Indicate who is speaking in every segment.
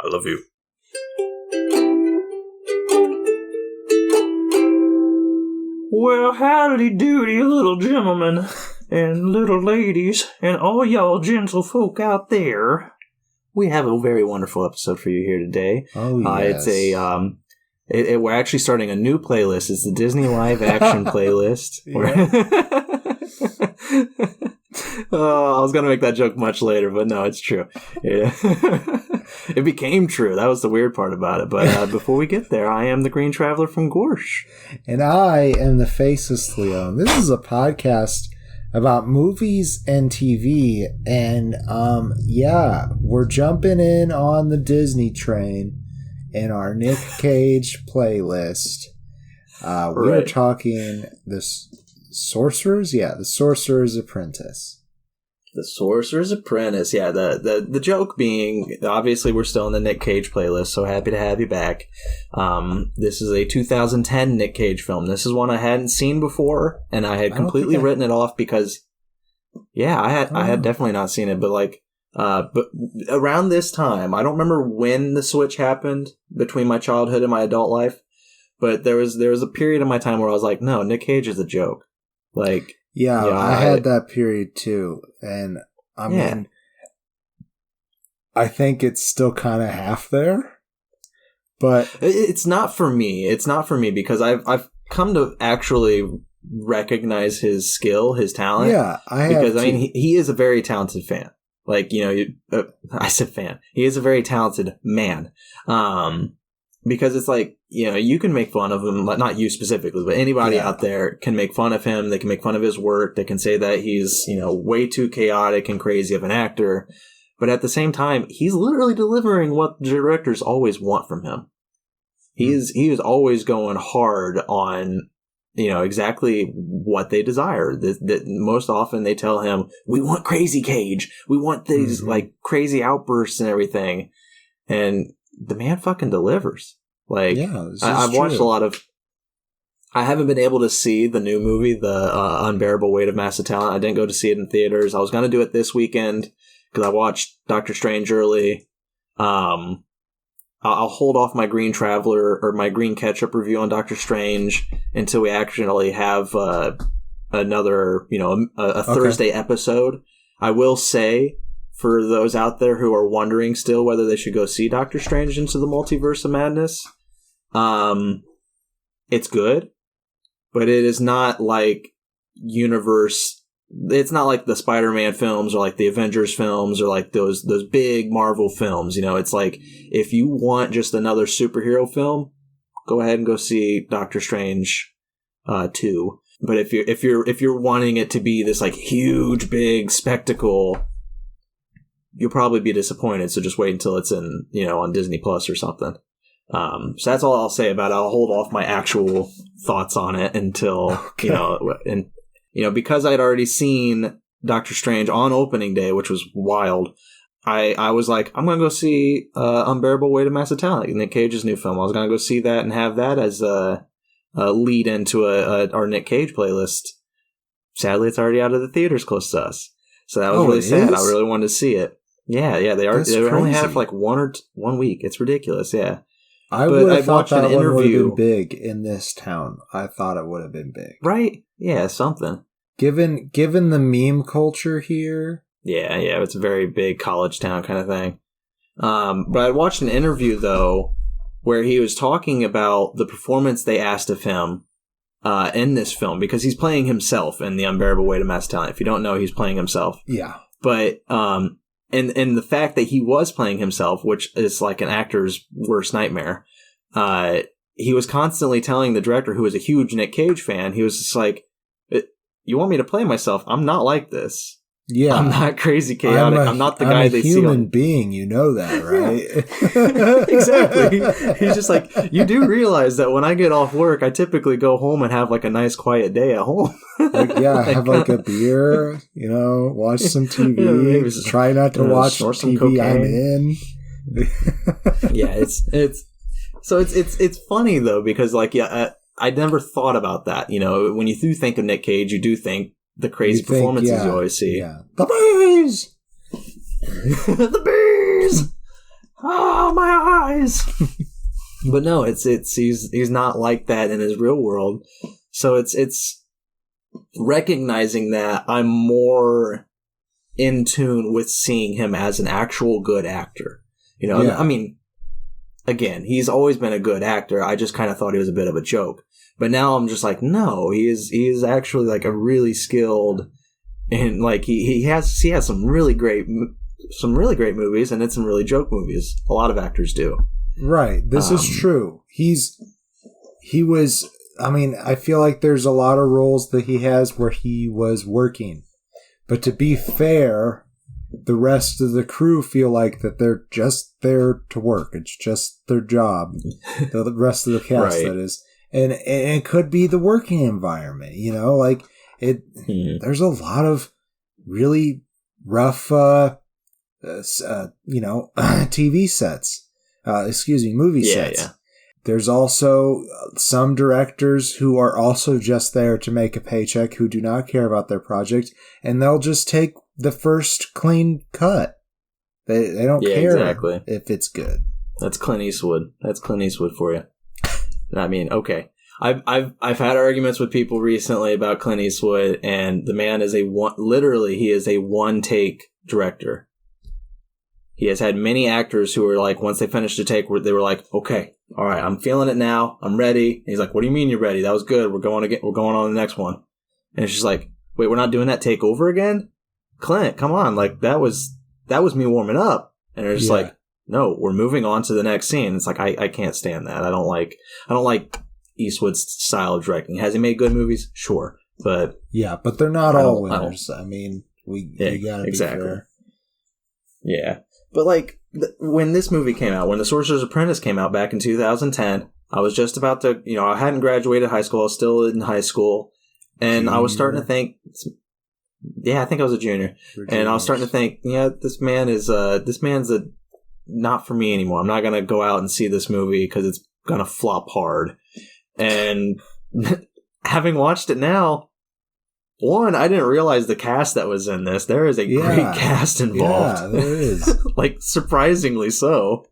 Speaker 1: I love you. Well, howdy doody, little gentlemen and little ladies and all y'all gentle folk out there. We have a very wonderful episode for you here today.
Speaker 2: Oh, yes.
Speaker 1: We're actually starting a new playlist. It's the Disney live action playlist. I was going to make that joke much later, but no, it's true. Yeah. It became true. That was the weird part about it. But before we get there, I am the Green Traveler from Gorsh.
Speaker 2: And I am the Faceless Leon. This is a podcast about movies and TV. And we're jumping in on the Disney train in our Nick Cage playlist. We're talking the Sorcerers? Yeah, the Sorcerer's Apprentice.
Speaker 1: The Sorcerer's Apprentice, yeah. The joke being, obviously we're still in the Nick Cage playlist, so happy to have you back. This is a 2010 Nick Cage film. This is one I hadn't seen before, and I had completely written it off because, I had definitely not seen it, but but around this time, I don't remember when the switch happened between my childhood and my adult life, but there was a period of my time where I was like, no, Nick Cage is a joke.
Speaker 2: I had that period too, and I mean, I think it's still kind of half there, but
Speaker 1: it's not for me. It's not for me because I've come to actually recognize his skill, his talent.
Speaker 2: Yeah, I
Speaker 1: mean, he is a very talented fan. I said fan. He is a very talented man. Because it's like, you can make fun of him, not you specifically, but anybody out there can make fun of him. They can make fun of his work. They can say that he's, way too chaotic and crazy of an actor. But at the same time, he's literally delivering what the directors always want from him. He is always going hard on, exactly what they desire. That most often they tell him, we want crazy Cage. We want these crazy outbursts and everything. And the man fucking delivers. I've watched a lot of. I haven't been able to see the new movie, the Unbearable Weight of Massive Talent. I didn't go to see it in theaters. I was going to do it this weekend because I watched Doctor Strange early. I'll hold off my Green Traveler or my Green Ketchup review on Doctor Strange until we actually have another, a Thursday episode. I will say, for those out there who are wondering still whether they should go see Doctor Strange Into the Multiverse of Madness, it's good, but it is not like universe. It's not like the Spider-Man films or like the Avengers films or like those big Marvel films. It's like if you want just another superhero film, go ahead and go see Doctor Strange 2. But if you're wanting it to be this like huge big spectacle, you'll probably be disappointed, so just wait until it's in, on Disney Plus or something. So that's all I'll say about it. I'll hold off my actual thoughts on it until, because I'd already seen Doctor Strange on opening day, which was wild, I was like, I'm going to go see Unbearable Weight of Massive Talent, Nick Cage's new film. I was going to go see that and have that as a lead into our Nick Cage playlist. Sadly, it's already out of the theaters close to us. So that was really sad. I really wanted to see it. Yeah, they are. They only have like 1 week. It's ridiculous. Yeah,
Speaker 2: I would have thought that one would have been big in this town. I thought it would have been big,
Speaker 1: right? Yeah, something.
Speaker 2: Given the meme culture here.
Speaker 1: Yeah, it's a very big college town kind of thing. But I watched an interview though where he was talking about the performance they asked of him in this film because he's playing himself in The Unbearable Weight of Massive Talent. If you don't know, he's playing himself.
Speaker 2: Yeah,
Speaker 1: but And the fact that he was playing himself, which is like an actor's worst nightmare, he was constantly telling the director, who was a huge Nick Cage fan, he was just like, you want me to play myself? I'm not like this.
Speaker 2: Yeah.
Speaker 1: I'm not crazy chaotic. I'm not the guy they see.
Speaker 2: I'm a human being, you know that,
Speaker 1: Yeah.
Speaker 2: right?
Speaker 1: Exactly. He's just like, you do realize that when I get off work, I typically go home and have like a nice quiet day at home.
Speaker 2: Have like a beer, watch some TV, try not to watch TV cocaine. I'm in.
Speaker 1: Yeah, it's funny though, because I never thought about that. When you do think of Nick Cage, you do think the crazy performances you always see.
Speaker 2: Yeah. The bees!
Speaker 1: The bees! Oh, my surprise. But no, he's not like that in his real world. So it's recognizing that I'm more in tune with seeing him as an actual good actor. You know, I mean, again, he's always been a good actor. I just kind of thought he was a bit of a joke. But now I'm just like, no, he is actually like a really skilled, and like he has some really great movies, and it's some really joke movies. A lot of actors do.
Speaker 2: Right. This is true. He was, I mean, I feel like there's a lot of roles that he has where he was working. But to be fair, the rest of the crew feel like that they're just there to work. It's just their job. The rest of the cast, that is. And it could be the working environment, you know, like there's a lot of really rough, TV sets, movie sets. Yeah. There's also some directors who are also just there to make a paycheck, who do not care about their project, and they'll just take the first clean cut. They don't care if it's good.
Speaker 1: That's Clint Eastwood. That's Clint Eastwood for you. I mean, okay. I've had arguments with people recently about Clint Eastwood, and the man is he is a one-take director. He has had many actors who were like, once they finished a take, they were like, okay, all right, I'm feeling it now. I'm ready. And he's like, what do you mean you're ready? That was good. We're going on to the next one. And it's just like, wait, we're not doing that take over again? Clint, come on. Like, that was me warming up. And they're just like, no, we're moving on to the next scene. It's like, I can't stand that. I don't like Eastwood's style of directing. Has he made good movies? Sure. But
Speaker 2: yeah, but they're not all winners. I mean, we gotta be fair.
Speaker 1: Yeah. But like, when this movie came out, when The Sorcerer's Apprentice came out back in 2010, I was just about to, I hadn't graduated high school. I was still in high school. And I was starting to think, I think I was a junior. And I was starting to think, this man's not for me anymore. I'm not going to go out and see this movie because it's going to flop hard. And having watched it now, one, I didn't realize the cast that was in this. There is a great cast involved.
Speaker 2: Yeah, there is.
Speaker 1: Like, surprisingly so.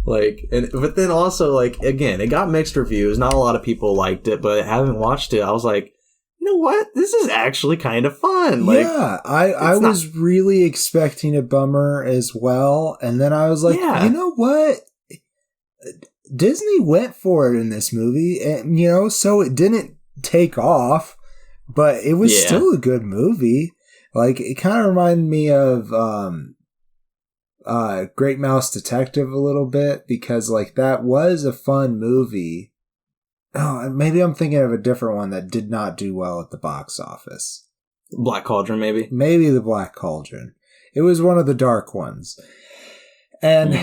Speaker 1: Like, but then also, like, again, it got mixed reviews. Not a lot of people liked it, but having watched it, I was like, you know what? This is actually kind of fun. Like,
Speaker 2: yeah, I was really expecting a bummer as well. And then I was like, you know what? Disney went for it in this movie. And, so it didn't take off. But it was still a good movie. Like, it kind of reminded me of Great Mouse Detective a little bit, because, like, that was a fun movie. Oh, maybe I'm thinking of a different one that did not do well at the box office.
Speaker 1: Black Cauldron, maybe?
Speaker 2: Maybe the Black Cauldron. It was one of the dark ones. And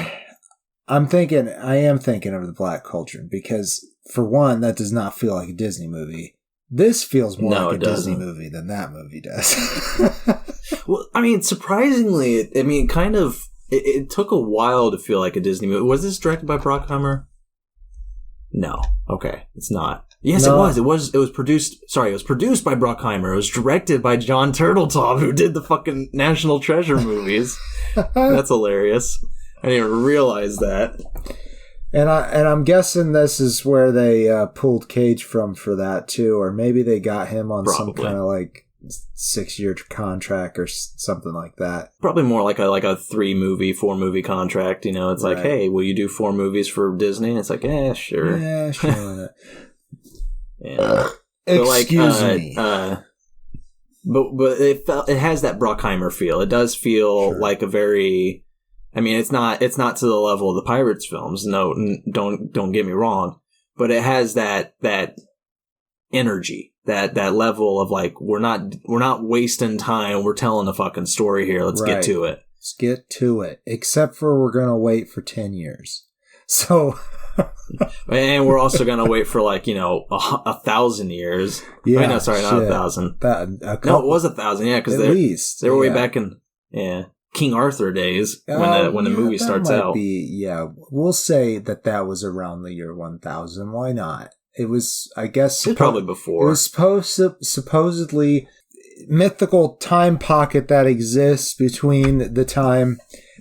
Speaker 2: I am thinking of the Black Cauldron, because, for one, that does not feel like a Disney movie. This feels more like a Disney movie than that movie does.
Speaker 1: Well, I mean, surprisingly, it took a while to feel like a Disney movie. Was this directed by Bruckheimer? No. Okay, it's not. Yes, no. It was. It was produced. Sorry, it was produced by Bruckheimer. It was directed by John Turteltaub, who did the fucking National Treasure movies. That's hilarious. I didn't even realize that.
Speaker 2: And I'm guessing this is where they pulled Cage from for that too, or maybe they got him on some kind of like 6-year contract or something like that.
Speaker 1: Probably more like a 4 movie contract. It's like, hey, will you do 4 movies for Disney? And it's like, sure.
Speaker 2: Yeah, sure.
Speaker 1: Yeah.
Speaker 2: Excuse me.
Speaker 1: But it has that Bruckheimer feel. It does feel like a very. I mean, it's not to the level of the Pirates films. No, don't get me wrong, but it has that energy, that level of like, we're not wasting time. We're telling a fucking story here. Let's get to it.
Speaker 2: Let's get to it. Except for we're going to wait for 10 years. So.
Speaker 1: And we're also going to wait for 1,000 years.
Speaker 2: Yeah.
Speaker 1: I mean, no, sorry, not 1,000. No, it was 1,000. Yeah. Cause they were way back in, King Arthur days when the movie starts out.
Speaker 2: We'll say that was around the year 1000. Why not? It was, I guess,
Speaker 1: probably before.
Speaker 2: It was supposedly mythical time pocket that exists between the time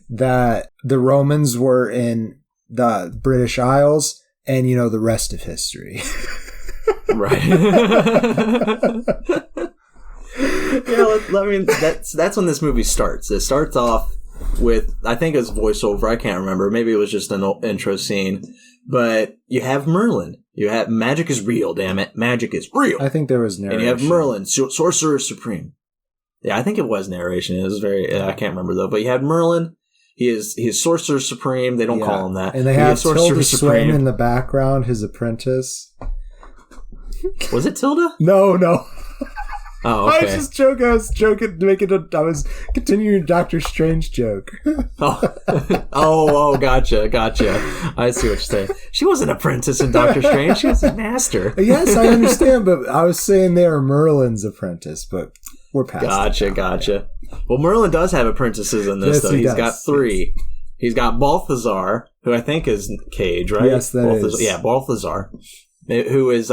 Speaker 2: that the Romans were in the British Isles, and the rest of history.
Speaker 1: Right. That's when this movie starts. It starts off with, I think it's voiceover. I can't remember. Maybe it was just an intro scene. But you have Merlin. You have magic is real. Damn it, magic is real.
Speaker 2: I think there was narration.
Speaker 1: And you have Merlin, Sorcerer Supreme. Yeah, I think it was narration. It was very. I can't remember though. But you had Merlin. He is Sorcerer Supreme. They don't call him that.
Speaker 2: And they have Tilda Swinton in the background, his apprentice.
Speaker 1: Was it Tilda?
Speaker 2: No.
Speaker 1: Oh, okay.
Speaker 2: I was just joking. I was continuing a Doctor Strange joke.
Speaker 1: oh, gotcha. I see what you're saying. She wasn't an apprentice in Doctor Strange. She was a master.
Speaker 2: Yes, I understand, but I was saying they are Merlin's apprentice, but we're past that.
Speaker 1: Gotcha. Well, Merlin does have apprentices in this, though. He's got 3. Yes. He's got Balthazar, who I think is Cage, right?
Speaker 2: Yes, that is.
Speaker 1: Yeah, Balthazar, who is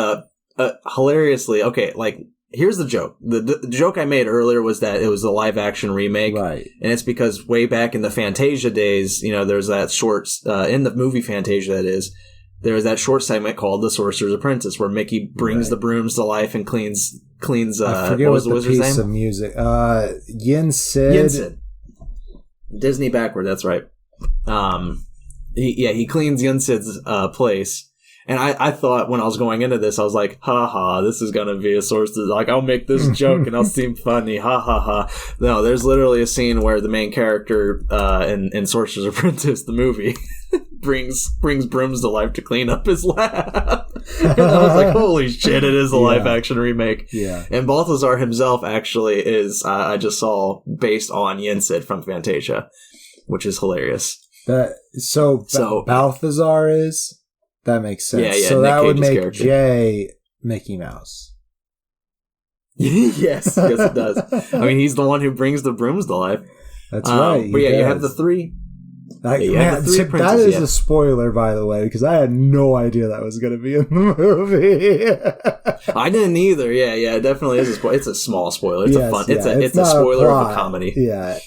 Speaker 1: hilariously... Okay, like... Here's the joke. The joke I made earlier was that it was a live-action remake.
Speaker 2: Right.
Speaker 1: And it's because way back in the Fantasia days, there's that short... in the movie Fantasia, that is, there's that short segment called The Sorcerer's Apprentice, where Mickey brings the brooms to life and cleans
Speaker 2: I forget
Speaker 1: what was the wizard's
Speaker 2: piece
Speaker 1: name?
Speaker 2: Of music. Yin Sid.
Speaker 1: Disney backward, that's right. He cleans Yin Sid's place. And I thought when I was going into this, I was like, this is going to be a sorcerer. Like, I'll make this joke and I'll seem funny. Ha. No, there's literally a scene where the main character in Sorcerer's Apprentice, the movie, brings brooms to life to clean up his lab. And I was like, holy shit, it is a live-action remake.
Speaker 2: Yeah.
Speaker 1: And Balthazar himself actually is, I just saw, based on Yin Sid from Fantasia, which is hilarious.
Speaker 2: So Balthazar is... That makes sense.
Speaker 1: Yeah,
Speaker 2: so
Speaker 1: Nick
Speaker 2: that would
Speaker 1: Cage's
Speaker 2: make
Speaker 1: character.
Speaker 2: Jay Mickey Mouse.
Speaker 1: yes, it does. I mean, he's the one who brings the brooms to life.
Speaker 2: That's right.
Speaker 1: But you have the 3.
Speaker 2: That is a spoiler, by the way, because I had no idea that was going to be in the movie.
Speaker 1: I didn't either. Yeah, it definitely is a spoiler. It's a small spoiler. It's a fun. It's a spoiler of a comedy.
Speaker 2: Yeah.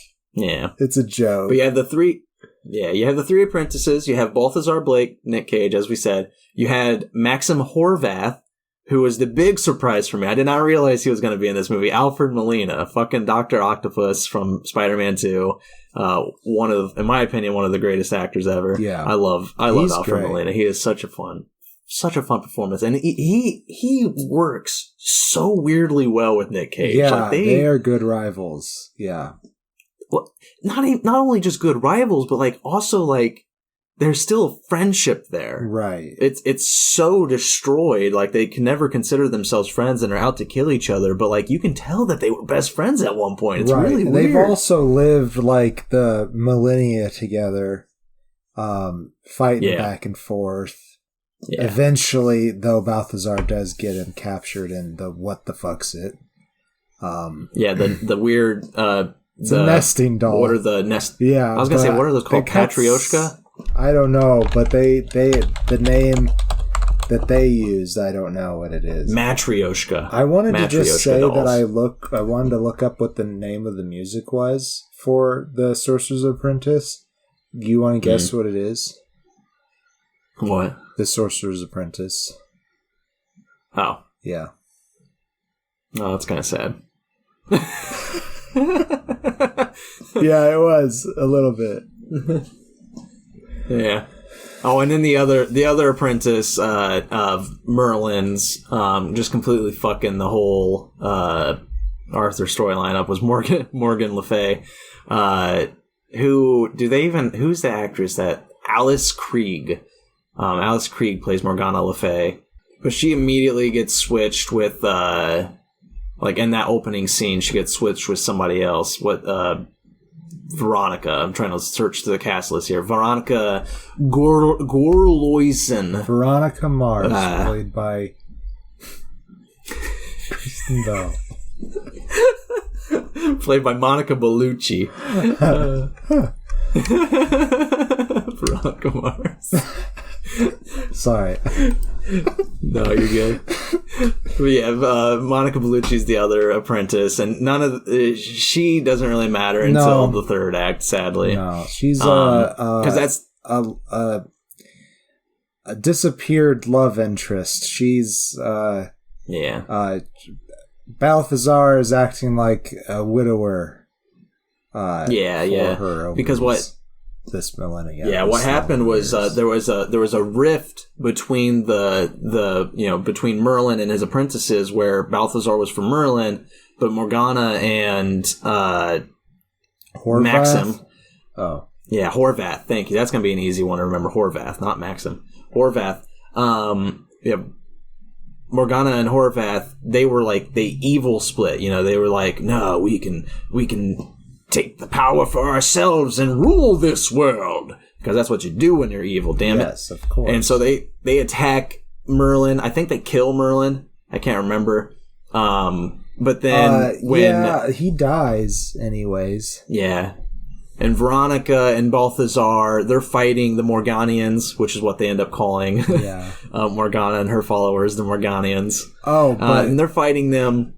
Speaker 2: It's a joke.
Speaker 1: But you have the 3. Yeah, you have the 3 apprentices. You have Balthazar Blake, Nick Cage, as we said. You had Maxim Horvath, who was the big surprise for me. I did not realize he was going to be in this movie. Alfred Molina, fucking Dr. Octopus from Spider-Man 2. In my opinion, one of the greatest actors ever.
Speaker 2: Yeah.
Speaker 1: I love Alfred Molina. He is such a fun performance. And he works so weirdly well with Nick Cage.
Speaker 2: Yeah, they are good rivals. Yeah.
Speaker 1: Well, not only just good rivals, but also there's still a friendship there.
Speaker 2: Right.
Speaker 1: It's so destroyed. Like, they can never consider themselves friends and are out to kill each other. But you can tell that they were best friends at one point. It's really weird.
Speaker 2: They've also lived the millennia together, fighting back and forth. Yeah. Eventually, though, Balthazar does get him captured in the what the fuck's it.
Speaker 1: The weird.
Speaker 2: It's a nesting doll.
Speaker 1: What are the nest?
Speaker 2: Yeah,
Speaker 1: I was gonna say, what are those called? Patrioshka?
Speaker 2: I don't know, but the name that they used, I don't know what it is.
Speaker 1: Matryoshka.
Speaker 2: I wanted to just say dolls. That I wanted to look up what the name of the music was for the Sorcerer's Apprentice. Do you want to guess what it is?
Speaker 1: What?
Speaker 2: The Sorcerer's Apprentice.
Speaker 1: Oh.
Speaker 2: Yeah.
Speaker 1: Oh, that's kind of sad.
Speaker 2: Yeah, it was a little bit.
Speaker 1: Yeah. Oh, and then the other apprentice of Merlin's, just completely fucking the whole Arthur storyline up was Morgan Le Fay. Who's the actress that Alice Krieg? Alice Krieg plays Morgana Le Fay, but she immediately gets switched with in that opening scene, she gets switched with somebody else. Veronica. I'm trying to search the cast list here. Veronica Gorloisen.
Speaker 2: Veronica Mars, played by Kristen Bell.
Speaker 1: Played by Monica Bellucci. Veronica Mars.
Speaker 2: Sorry.
Speaker 1: No, you're good. But yeah, Monica Bellucci's the other apprentice, and she doesn't really matter until the third act, sadly.
Speaker 2: No, she's
Speaker 1: because that's
Speaker 2: a disappeared love interest. She's Balthazar is acting like a widower. For her
Speaker 1: because
Speaker 2: this millennium.
Speaker 1: Yeah, what happened was there was a rift between between Merlin and his apprentices, where Balthazar was for Merlin, but Morgana and Maxim.
Speaker 2: Oh.
Speaker 1: Yeah, Horvath. Thank you. That's going to be an easy one to remember. Horvath, not Maxim. Horvath. Morgana and Horvath, they were like the evil split. They were like, no, we can take the power for ourselves and rule this world, because that's what you do when you're evil. Damn it.
Speaker 2: Yes, of course.
Speaker 1: And so they attack Merlin. I think they kill Merlin. I can't remember. But then when
Speaker 2: he dies, anyways.
Speaker 1: Yeah. And Veronica and Balthazar, they're fighting the Morganians, which is what they end up calling Morgana and her followers, the Morganians.
Speaker 2: Oh, but
Speaker 1: and they're fighting them.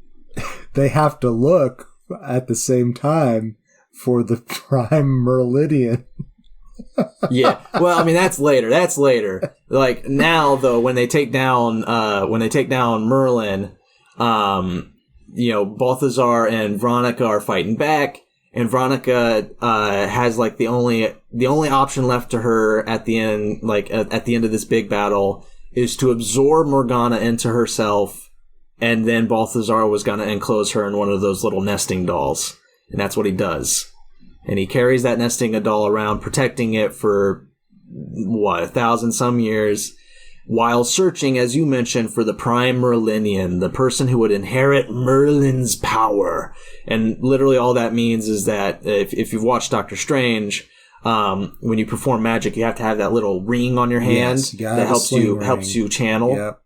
Speaker 2: They have to look at the same time for the prime Merlidian.
Speaker 1: Yeah. Well, I mean, that's later. Like now, though, when they take down Merlin, Balthazar and Veronica are fighting back. And Veronica has like the only option left to her at the end, like at the end of this big battle, is to absorb Morgana into herself, and then Balthazar was gonna enclose her in one of those little nesting dolls, and that's what he does. And he carries that nesting doll around, protecting it for 1,000 some years, while searching, as you mentioned, for the prime Merlinian, the person who would inherit Merlin's power. And literally all that means is that if you've watched Doctor Strange, when you perform magic, you have to have that little ring on your hand that helps you channel.
Speaker 2: Yep.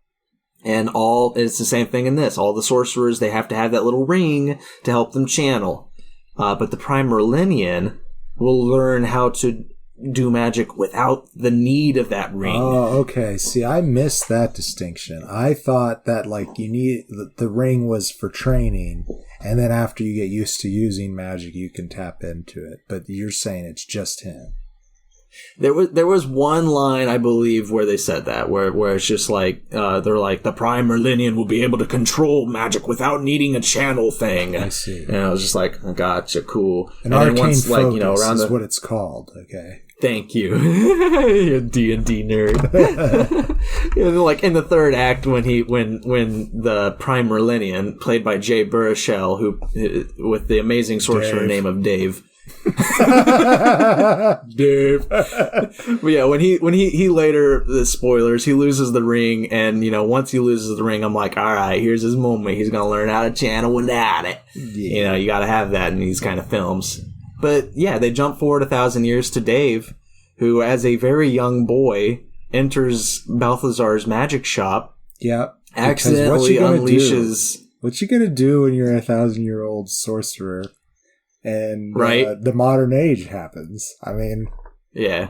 Speaker 1: And it's the same thing in this. All the sorcerers, they have to have that little ring to help them channel. But the prime Merlinian will learn how to do magic without the need of that ring.
Speaker 2: Oh, okay. See, I missed that distinction. I thought that the ring was for training, and then after you get used to using magic, you can tap into it. But you're saying it's just him.
Speaker 1: There was one line, I believe, where they said that, where it's just like they're like, the prime Merlinian will be able to control magic without needing a channel thing.
Speaker 2: I see.
Speaker 1: And I was just like, gotcha, cool.
Speaker 2: An arcane focus is what it's called. Okay.
Speaker 1: Thank you. You're a D&D nerd. Like in the third act, when the prime Merlinian, played by Jay Baruchel, who with the amazing sorcerer name of Dave. Dave. But yeah, when he later, the spoilers, he loses the ring, and once he loses the ring, I'm like, all right, here's his moment. He's gonna learn how to channel without it. Yeah. You gotta have that in these kind of films. But yeah, they jump forward 1,000 years to Dave, who, as a very young boy, enters Balthazar's magic shop.
Speaker 2: Yeah.
Speaker 1: Accidentally unleashes.
Speaker 2: What you gonna do when you're a 1,000-year-old sorcerer, and the modern age happens? I mean,
Speaker 1: yeah,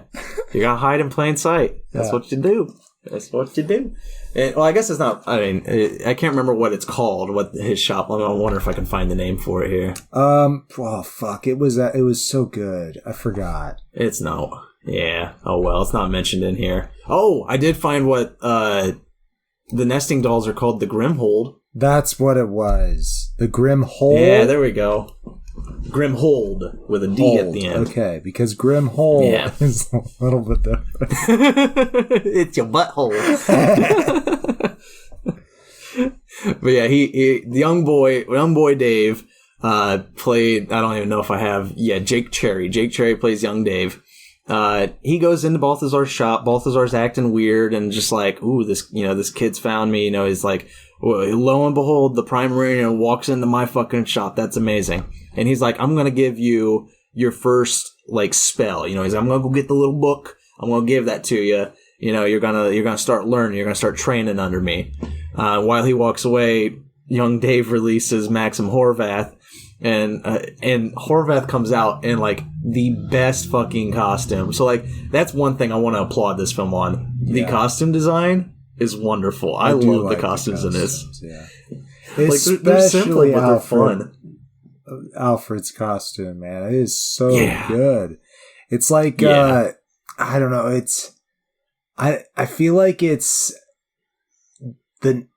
Speaker 1: you gotta hide in plain sight. That's what you do. That's what you do. And, well, I guess it's not. I mean, I can't remember what it's called. What his shop? I wonder if I can find the name for it here.
Speaker 2: Oh fuck! It was so good. I forgot.
Speaker 1: It's no. Yeah. Oh well, it's not mentioned in here. Oh, I did find what the nesting dolls are called. The Grimhold.
Speaker 2: That's what it was. The Grimhold.
Speaker 1: Yeah, there we go. Grimhold with a D at the end.
Speaker 2: Okay, because Grimhold is a little bit different.
Speaker 1: It's your butthole. But yeah, he the young boy Dave played. I don't even know if I have. Yeah, Jake Cherry. Jake Cherry plays young Dave. He goes into Balthazar's shop. Balthazar's acting weird and just like, ooh, this kid's found me. He's like, well, lo and behold, the prime Merlinian walks into my fucking shop. That's amazing. And he's like, I'm going to give you your first spell. He's like, I'm going to go get the little book. I'm going to give that to you. You're going to start learning. You're going to start training under me. While he walks away, young Dave releases Maxim Horvath. And Horvath comes out in the best fucking costume. So that's one thing I want to applaud this film on. The costume design is wonderful. I love the costumes in this.
Speaker 2: Yeah.
Speaker 1: They're simple, but they're fun.
Speaker 2: Alfred's costume, man, it is so good. It's I don't know. I feel like it's the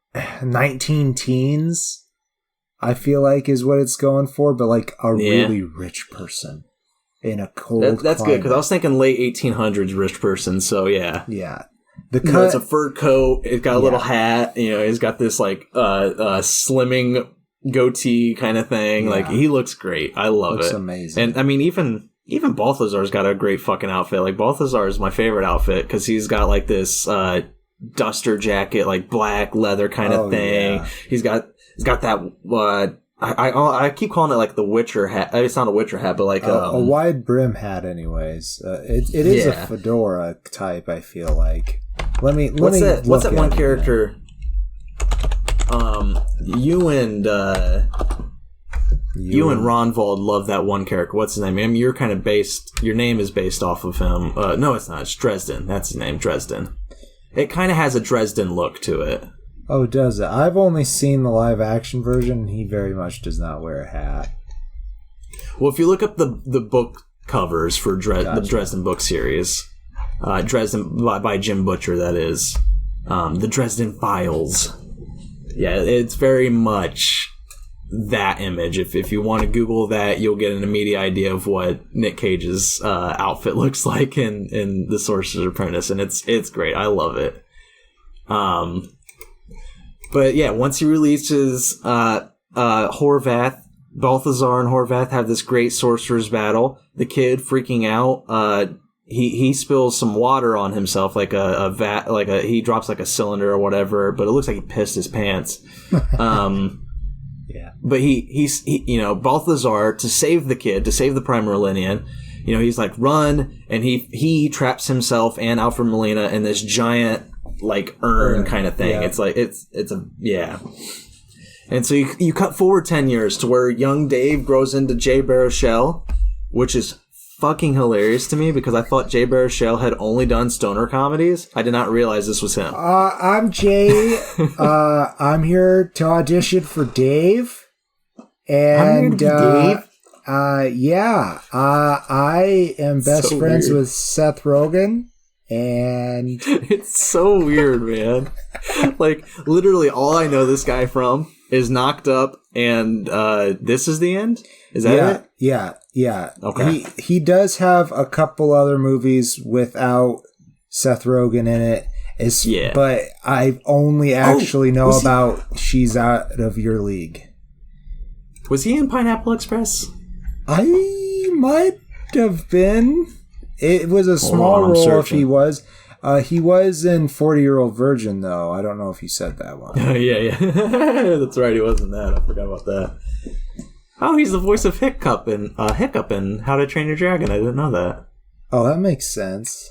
Speaker 2: 19 teens. I feel like is what it's going for, but like a really rich person in a cold.
Speaker 1: That's good because I was thinking late 1800s rich person. So yeah. It's a fur coat. It's got a little hat. He's got this like slimming goatee kind of thing. Yeah. Like he looks great. I love it. Looks
Speaker 2: amazing.
Speaker 1: And I mean, even Balthazar's got a great fucking outfit. Like Balthazar is my favorite outfit because he's got like this duster jacket, like black leather kind of thing. Yeah. He's got that. I keep calling it like the Witcher hat. It's not a Witcher hat, but like
Speaker 2: a wide brim hat. Anyways, it is a fedora type. I feel like. What's that one character? You and Ronvald love that one character. What's his name? I mean, you're kind of your name is based off of him. No, it's not. It's Dresden. That's his name, Dresden. It kind of has a Dresden look to it. Oh, does it? I've only seen the live action version, and he very much does not wear a hat.
Speaker 1: Well, if you look up the book covers for the Dresden book series, Dresden by Jim Butcher, that is, the Dresden Files. Yeah, it's very much that image. If you want to Google that, you'll get an immediate idea of what Nick Cage's outfit looks like in The Sorcerer's Apprentice, and it's great. I love it. But yeah, once he releases Horvath, Balthazar and Horvath have this great sorcerer's battle. The kid freaking out. He spills some water on himself, like a vat, he drops like a cylinder or whatever. But it looks like he pissed his pants.
Speaker 2: Yeah.
Speaker 1: But he's Balthazar, to save the kid, to save the Prime Merlinian, he's like run, and he traps himself and Alfred Molina in this giant like urn kind of thing. Yeah. It's like it's a And so you cut forward 10 years to where young Dave grows into Jay Baruchel, which is fucking hilarious to me because I thought Jay Baruchel had only done stoner comedies. I did not realize this was him.
Speaker 2: I'm Jay. I'm here to audition for Dave. And
Speaker 1: Dave.
Speaker 2: I am best friends with Seth Rogen. And
Speaker 1: it's so weird, man. Like literally all I know this guy from is Knocked Up and This Is the End. Is that it?
Speaker 2: Yeah.
Speaker 1: Okay.
Speaker 2: He does have a couple other movies without Seth Rogen in it. But I only actually know about She's Out of Your League.
Speaker 1: Was he in Pineapple Express?
Speaker 2: I might have been. It was a small role if he was. He was in 40-Year-Old Virgin, though. I don't know if he said that one.
Speaker 1: Yeah. That's right. He wasn't that. I forgot about that. Oh, he's the voice of Hiccup in How to Train Your Dragon. I didn't know that.
Speaker 2: Oh, that makes sense.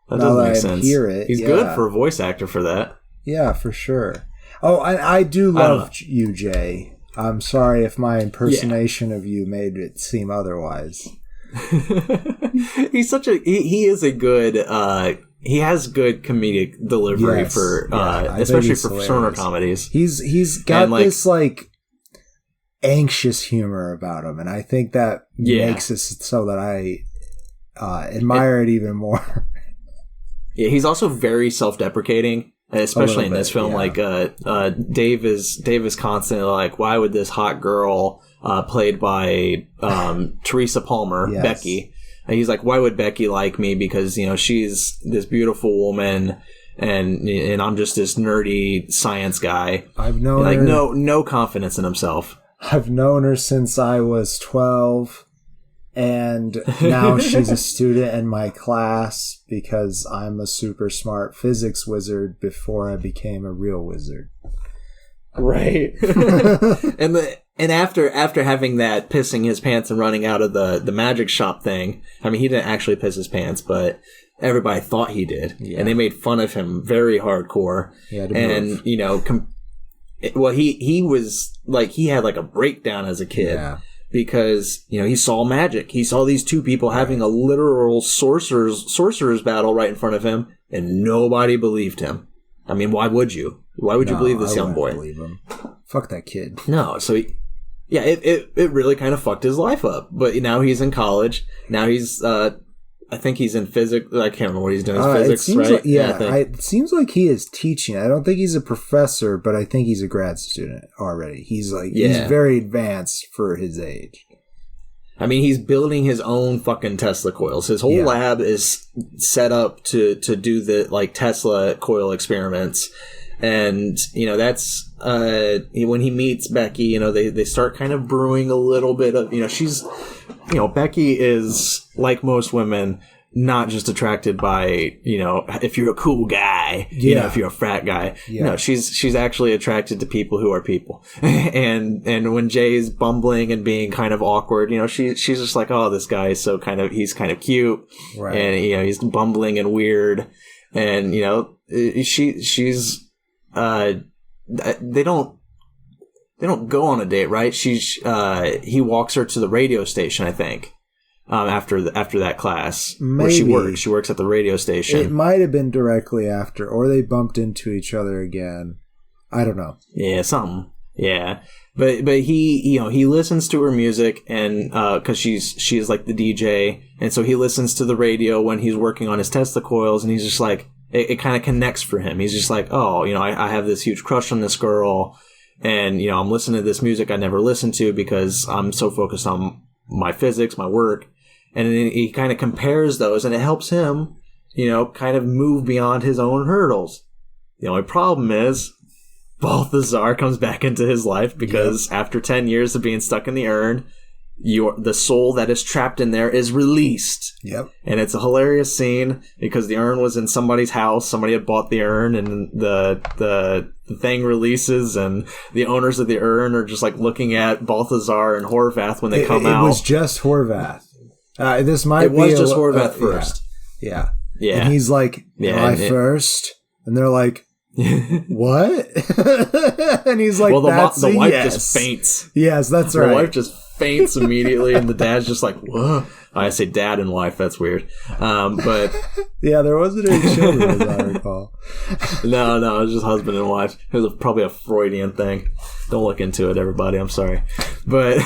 Speaker 1: That does make sense.
Speaker 2: Hear it,
Speaker 1: he's good for a voice actor for that.
Speaker 2: Yeah, for sure. Oh, I do love you, Jay. I'm sorry if my impersonation of you made it seem otherwise.
Speaker 1: He's such a he is a good he has good comedic delivery for especially for stoner comedies.
Speaker 2: He's got this like anxious humor about him, and I think that makes it so that I admire it even more.
Speaker 1: Yeah, he's also very self-deprecating, especially in this film. Yeah. Like Dave is constantly like, why would this hot girl played by Teresa Palmer, Becky. And he's like, why would Becky like me? Because, she's this beautiful woman and I'm just this nerdy science guy.
Speaker 2: I've known
Speaker 1: her. No confidence in himself.
Speaker 2: I've known her since I was 12 and now she's a student in my class because I'm a super smart physics wizard before I became a real wizard.
Speaker 1: Right. And after having that pissing his pants and running out of the magic shop thing, I mean, he didn't actually piss his pants, but everybody thought he did. Yeah. And they made fun of him very hardcore. And, he was like, he had like a breakdown as a kid. Yeah. Because, he saw magic. He saw these two people having a literal sorcerer's battle right in front of him, and nobody believed him. I mean, why would you? Why would you believe this young boy?
Speaker 2: Believe him. Fuck that kid.
Speaker 1: No, so it really kind of fucked his life up. But now he's in college. Now he's I think he's in physics. I can't remember what he's doing. Physics, right?
Speaker 2: Like, it seems like he is teaching. I don't think he's a professor, but I think he's a grad student already. He's very advanced for his age.
Speaker 1: I mean, he's building his own fucking Tesla coils. His whole lab is set up to do the like Tesla coil experiments. And, you know, that's when he meets Becky, you know, they start kind of brewing a little bit of, you know, she's, you know, Becky is, like most women, not just attracted by, you know, if you're a cool guy, you know, if you're a frat guy. Yeah. No, she's actually attracted to people who are people. and when Jay's bumbling and being kind of awkward, you know, she's just like, oh, this guy is so he's kind of cute. Right. And, you know, he's bumbling and weird. And, you know, she's they don't go on a date, right? He walks her to the radio station, I think. After that class, where she works. She works at the radio station.
Speaker 2: It might have been directly after, or they bumped into each other again. I don't know.
Speaker 1: Yeah, something. Yeah, but he listens to her music, and because she's like the DJ, and so he listens to the radio when he's working on his Tesla coils, and he's just like, it kind of connects for him. He's just like, oh, you know, I have this huge crush on this girl, and you know, I'm listening to this music I never listened to because I'm so focused on my physics, my work. And then he kind of compares those, and it helps him, you know, kind of move beyond his own hurdles. The only problem is Balthazar comes back into his life because after 10 years of being stuck in the urn, the soul that is trapped in there is released.
Speaker 2: Yep.
Speaker 1: And it's a hilarious scene because the urn was in somebody's house. Somebody had bought the urn, and the thing releases, and the owners of the urn are just like looking at Balthazar and Horvath when they come out.
Speaker 2: It was just Horvath. This might be
Speaker 1: just Horvath first.
Speaker 2: Yeah. And he's like, first? And they're like, what? And he's like,
Speaker 1: the wife just faints.
Speaker 2: Yes, that's right.
Speaker 1: The wife just faints immediately, and the dad's just like, whoa. I say dad and wife, that's weird. But
Speaker 2: yeah, there wasn't any children, as I recall.
Speaker 1: No, it was just husband and wife. It was probably a Freudian thing. Don't look into it, everybody. I'm sorry. But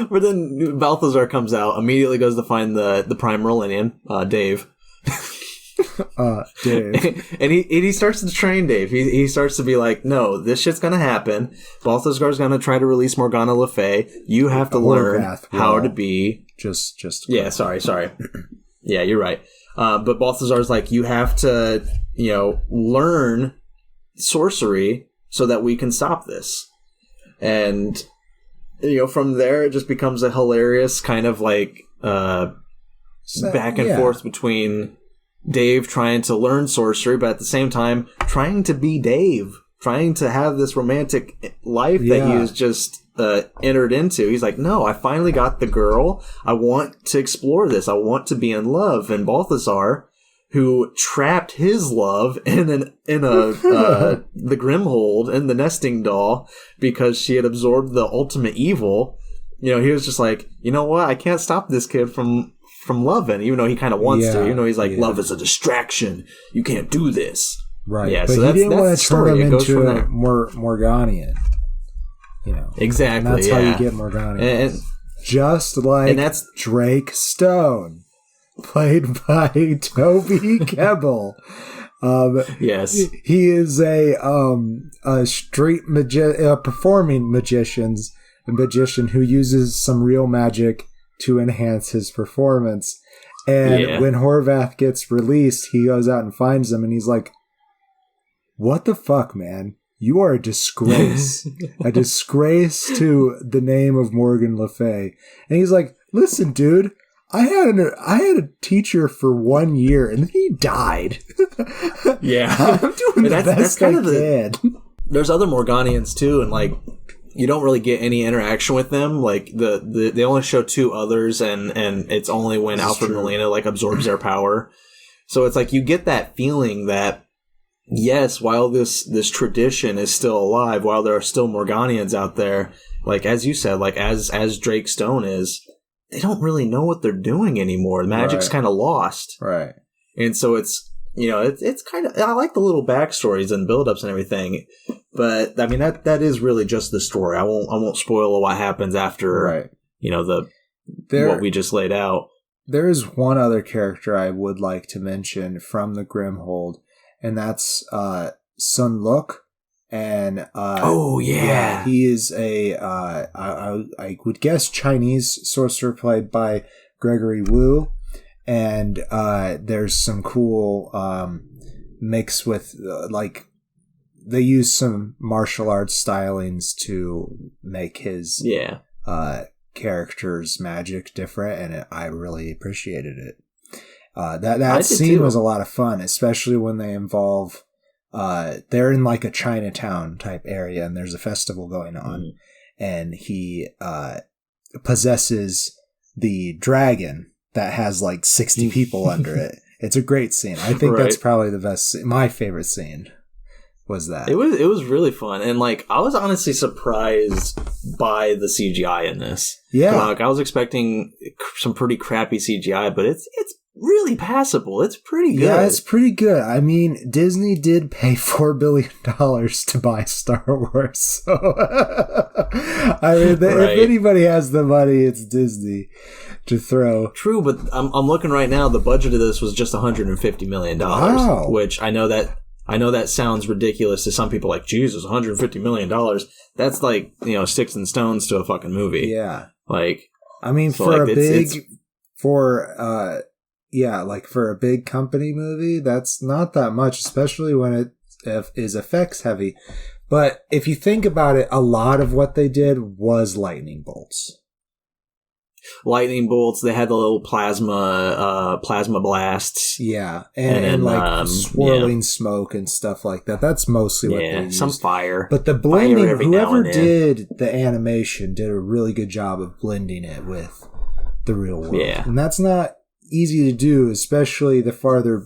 Speaker 1: but then Balthazar comes out, immediately goes to find the Prime Merlinian, Dave.
Speaker 2: Dave.
Speaker 1: And he starts to train Dave. He starts to be like, no, this shit's gonna happen. Balthazar's gonna try to release Morgana Le Fay. You have to learn how to be
Speaker 2: just
Speaker 1: yeah, sorry. Yeah, you're right. But Balthazar's like, you have to, you know, learn sorcery so that we can stop this. And you know, from there it just becomes a hilarious kind of like back and forth between Dave trying to learn sorcery, but at the same time trying to be Dave, trying to have this romantic life that he has just entered into. He's like, no, I finally got the girl. I want to explore this. I want to be in love. And Balthazar, who trapped his love in the Grimhold, in the nesting doll, because she had absorbed the ultimate evil. You know, he was just like, you know what? I can't stop this kid from loving, even though he kind of wants to. Even though he's like, love is a distraction. You can't do this.
Speaker 2: Right.
Speaker 1: Yeah.
Speaker 2: But
Speaker 1: so
Speaker 2: he
Speaker 1: that's
Speaker 2: didn't want
Speaker 1: the
Speaker 2: to turn
Speaker 1: story.
Speaker 2: him
Speaker 1: It goes
Speaker 2: into
Speaker 1: from
Speaker 2: a
Speaker 1: there.
Speaker 2: Morganian. You know.
Speaker 1: Exactly.
Speaker 2: And that's how you get Morganian.
Speaker 1: And
Speaker 2: just like Drake Stone, played by Toby Kebbell.
Speaker 1: Yes.
Speaker 2: He is a street performing magician who uses some real magic to enhance his performance. And when Horvath gets released, he goes out and finds him, and he's like, what the fuck, man? You are a disgrace. A disgrace to the name of Morgan Le Fay. And he's like, listen, dude, I had a teacher for 1 year, and then he died.
Speaker 1: Yeah.
Speaker 2: I'm doing the best I can.
Speaker 1: There's other Morganians, too, and, like, you don't really get any interaction with them. Like, they only show 2 others, and it's only when Alfred Molina, like, absorbs their power. So it's like, you get that feeling that, yes, while this tradition is still alive, while there are still Morganians out there, like, as you said, like, as Drake Stone is, they don't really know what they're doing anymore. The magic's kind of lost.
Speaker 2: Right.
Speaker 1: And so it's, you know, it's kind of, I like the little backstories and build-ups and everything, but I mean, that is really just the story. I won't spoil what happens after, you know, what we just laid out.
Speaker 2: there is one other character I would like to mention from the Grimhold, and that's Sun Luk. And he is I would guess Chinese sorcerer played by Gregory Wu. And there's some cool mix with they use some martial arts stylings to make his character's magic different, and I really appreciated it. That scene was a lot of fun, especially when they involve they're in like a Chinatown type area, and there's a festival going on, and he possesses the dragon that has like 60 people under it. It's a great scene. I think that's probably the best scene. My favorite scene was that. It
Speaker 1: was really fun, and like I was honestly surprised by the CGI in this.
Speaker 2: Yeah,
Speaker 1: like I was expecting some pretty crappy CGI, but it's really passable. It's pretty good.
Speaker 2: Yeah, it's pretty good. I mean, Disney did pay $4 billion to buy Star Wars, so I mean, if anybody has the money, it's Disney to throw.
Speaker 1: True, but I'm looking right now. The budget of this was just $150 million, which I know that sounds ridiculous to some people. Like, Jesus, $150 million. That's like, sticks and stones to a fucking movie.
Speaker 2: Yeah,
Speaker 1: like
Speaker 2: I mean, so for a big company movie, that's not that much, especially when it is effects heavy. But if you think about it, a lot of what they did was lightning bolts.
Speaker 1: They had the little plasma blasts.
Speaker 2: Yeah, and like swirling smoke and stuff like that. That's mostly what they used.
Speaker 1: Some fire.
Speaker 2: But the blending, whoever did the animation did a really good job of blending it with the real world.
Speaker 1: Yeah.
Speaker 2: And that's not easy to do, especially the farther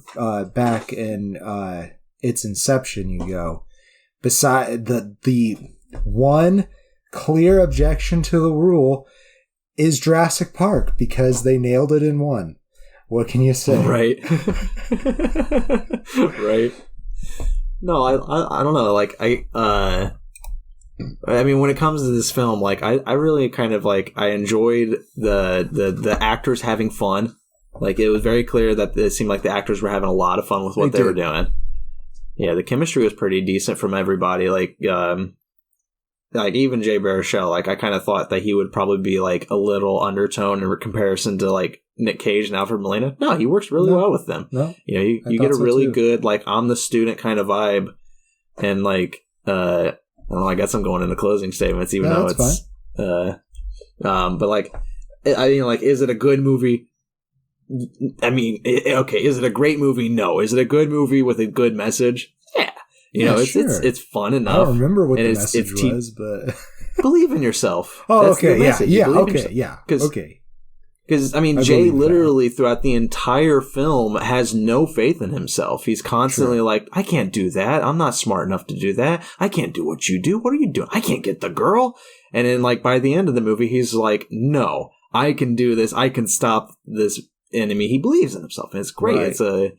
Speaker 2: back in its inception you go. Beside the one clear objection to the rule is Jurassic Park, because they nailed it in one. What can you say?
Speaker 1: Right. Right. No, I don't know. Like I mean, when it comes to this film, like I really kind of like I enjoyed the actors having fun. Like it was very clear that it seemed like the actors were having a lot of fun with what they were doing. Yeah, the chemistry was pretty decent from everybody. Like even Jay Baruchel, like I kind of thought that he would probably be like a little undertone in comparison to like Nick Cage and Alfred Molina. No, he works really well with them.
Speaker 2: No,
Speaker 1: you get a really good like I'm the student kind of vibe, and like I don't know, I guess I'm going into closing statements, even though it's fine. But like I mean, like, is it a good movie? I mean, okay, is it a great movie? No. Is it a good movie with a good message? Yeah. It's fun enough.
Speaker 2: I don't remember what the message was, but
Speaker 1: believe in yourself.
Speaker 2: Oh, that's okay, okay.
Speaker 1: Because I mean, Jay literally throughout the entire film has no faith in himself. He's constantly like, "I can't do that. I'm not smart enough to do that. I can't do what you do. What are you doing? I can't get the girl." And then, like by the end of the movie, he's like, "No, I can do this. I can stop this enemy." He believes in himself, and it's great. Right.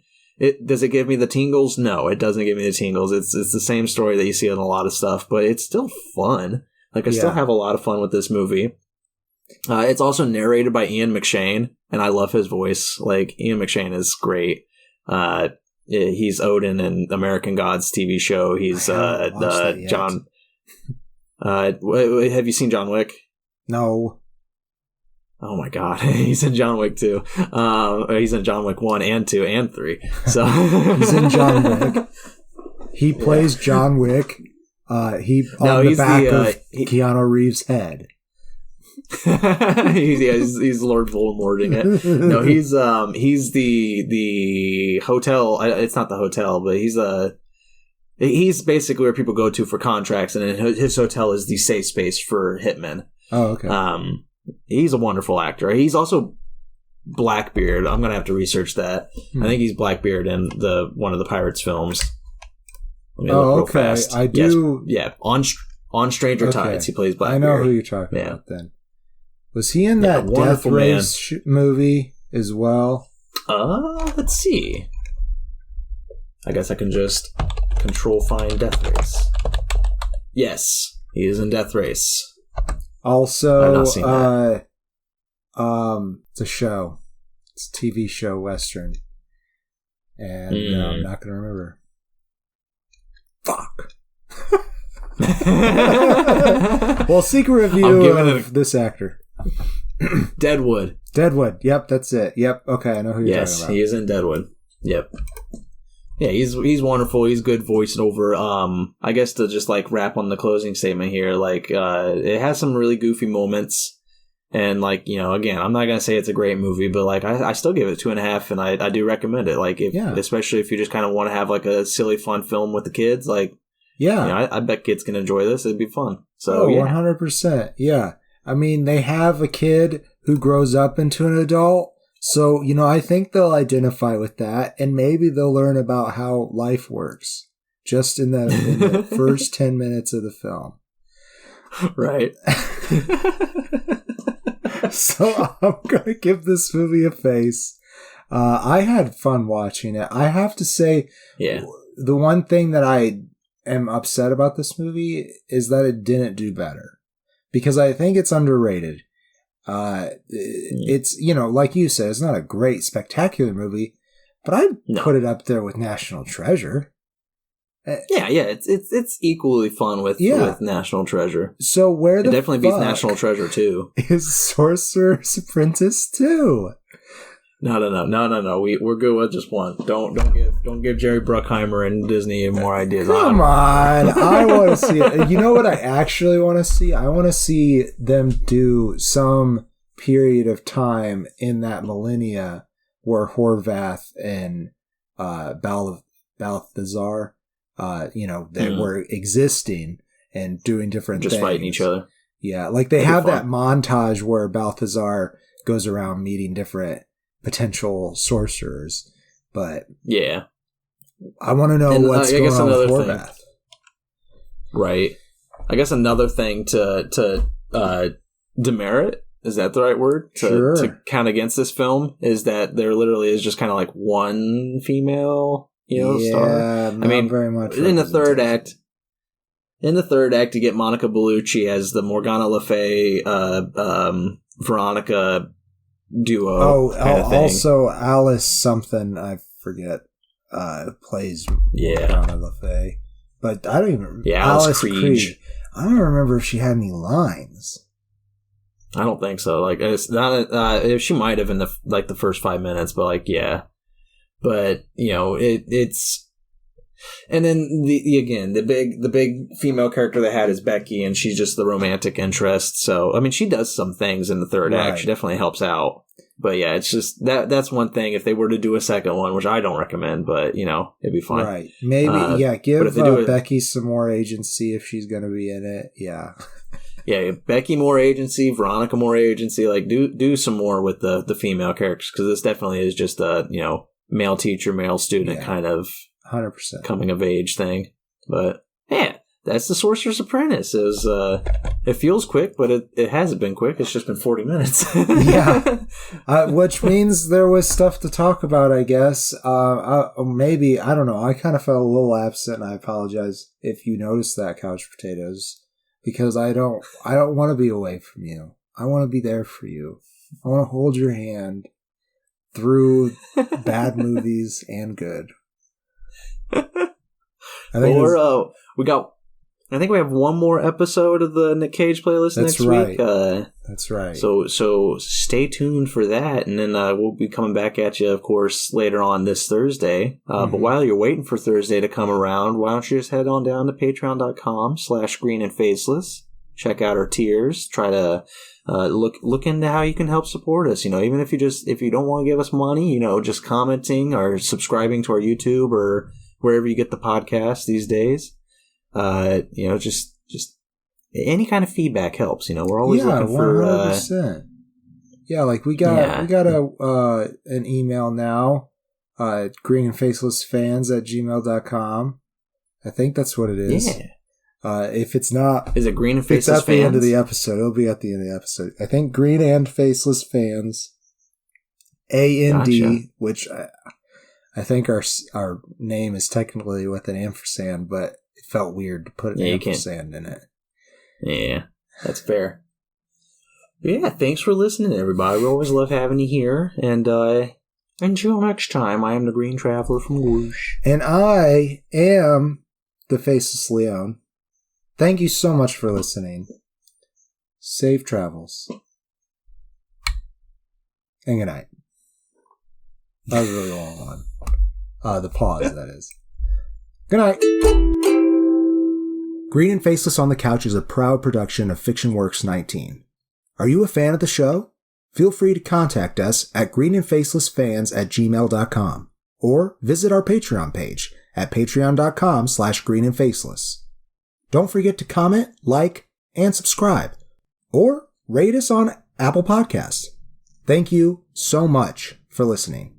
Speaker 1: Does it give me the tingles? No, it doesn't give me the tingles. It's the same story that you see in a lot of stuff, but it's still fun. Like I still have a lot of fun with this movie. It's also narrated by Ian McShane, and I love his voice. Like Ian McShane is great. He's Odin in American Gods TV show. He's John. Have you seen John Wick?
Speaker 2: No.
Speaker 1: Oh my god, he's in John Wick 2. He's in John Wick 1 and 2 and 3. So
Speaker 2: he's in John Wick. He plays John Wick. He's the back of Keanu Reeves' head.
Speaker 1: he's Lord Voldemorting it. No, he's the hotel. It's not the hotel, but he's basically where people go to for contracts, and his hotel is the safe space for hitmen.
Speaker 2: Oh, okay.
Speaker 1: He's a wonderful actor. He's also Blackbeard. I'm gonna have to research that. I think he's Blackbeard in one of the Pirates films.
Speaker 2: Okay. Fast. I do.
Speaker 1: Yes. Yeah, on Stranger Tides, he plays Blackbeard.
Speaker 2: I know who you're talking about. Then was he in that Death Race movie as well?
Speaker 1: Let's see. I guess I can just control find Death Race. Yes, he is in Death Race.
Speaker 2: Also, it's a show. It's a TV show Western. And I'm not going to remember. Fuck. Well, secret review of this actor.
Speaker 1: Deadwood.
Speaker 2: Yep, that's it. Yep. Okay, I know who you're talking about.
Speaker 1: Yes, he is in Deadwood. Yep. Yeah, he's wonderful. He's good voicing over. I guess to just like wrap on the closing statement here, like it has some really goofy moments, and like again, I'm not gonna say it's a great movie, but like I still give it 2.5, and I do recommend it. Like especially if you just kind of want to have like a silly fun film with the kids, like I bet kids can enjoy this. It'd be fun. So
Speaker 2: 100%. Yeah, I mean they have a kid who grows up into an adult. So, I think they'll identify with that, and maybe they'll learn about how life works just in the first 10 minutes of the film.
Speaker 1: Right.
Speaker 2: So, I'm going to give this movie a face. I had fun watching it. I have to say, the one thing that I am upset about this movie is that it didn't do better, because I think it's underrated. It's, like you said, it's not a great, spectacular movie, but I'd put it up there with National Treasure.
Speaker 1: It's equally fun with National Treasure.
Speaker 2: So it
Speaker 1: definitely beats National Treasure too.
Speaker 2: Is Sorcerer's Apprentice too?
Speaker 1: No. We're good with just one. Don't give Jerry Bruckheimer and Disney more ideas.
Speaker 2: Come on, I want to see it. You know what I actually want to see? I want to see them do some period of time in that millennia where Horvath and Balthazar, they were existing and doing different things.
Speaker 1: Just fighting each other.
Speaker 2: Yeah, like they have that montage where Balthazar goes around meeting different potential sorcerers, but I want to know what's going on with Horvath.
Speaker 1: Right. I guess another thing to demerit, is that the right word? To count against this film is that there literally is just kind of like one female, star. I mean, very much in the third act. In the third act, you get Monica Bellucci as the Morgana Le Fay, Veronica duo.
Speaker 2: Also Alice something, I forget, plays Morgana Le Fay. But I don't even...
Speaker 1: Yeah, Alice Creed.
Speaker 2: I don't remember if she had any lines.
Speaker 1: I don't think so. Like, it's not... she might have in the first 5 minutes, but like, yeah. But, it's... And then, the big female character they had is Becky, and she's just the romantic interest. So, I mean, she does some things in the third act. She definitely helps out. But yeah, it's just that's one thing. If they were to do a second one, which I don't recommend, but it'd be fun.
Speaker 2: Right? Maybe give Becky some more agency if she's going to be in it. Yeah.
Speaker 1: Yeah, Becky more agency, Veronica more agency. Like do some more with the female characters, because this definitely is just a male teacher, male student kind of
Speaker 2: 100%
Speaker 1: coming of age thing. But yeah, that's the Sorcerer's Apprentice. It feels quick, but it hasn't been quick. It's just been 40 minutes.
Speaker 2: Which means there was stuff to talk about, I guess. Maybe, I don't know. I kind of felt a little absent, and I apologize if you noticed that, Couch Potatoes, because I don't want to be away from you. I want to be there for you. I want to hold your hand through bad movies and good.
Speaker 1: I think we have one more episode of the Nick Cage playlist next week.
Speaker 2: That's right.
Speaker 1: So stay tuned for that, and then we'll be coming back at you, of course, later on this Thursday. But while you're waiting for Thursday to come around, why don't you just head on down to patreon.com/greenandfaceless. Check out our tiers. Try to look into how you can help support us. Even if you don't want to give us money, just commenting or subscribing to our YouTube or wherever you get the podcast these days. Just any kind of feedback helps. We're always looking for
Speaker 2: 100%. Like we got an email now, greenandfacelessfans@gmail.com. I think that's what it is. Yeah. If it's not,
Speaker 1: is it Green and Faceless
Speaker 2: Fans? It's at the end of the episode. It'll be at the end of the episode. I think Green and Faceless Fans, AND, which I think our name is technically with an ampersand, but it felt weird to put an ampersand in it.
Speaker 1: Yeah, that's fair. Yeah, thanks for listening, everybody. We always love having you here. And until next time, I am the Green Traveler from Whoosh.
Speaker 2: And I am the Faceless Leon. Thank you so much for listening. Safe travels. And good night. That was a really long one. The pause, that is. Good night. Green and Faceless on the Couch is a proud production of FictionWorks 19. Are you a fan of the show? Feel free to contact us at greenandfacelessfans@gmail.com or visit our Patreon page at patreon.com/greenandfaceless. Don't forget to comment, like, and subscribe, or rate us on Apple Podcasts. Thank you so much for listening.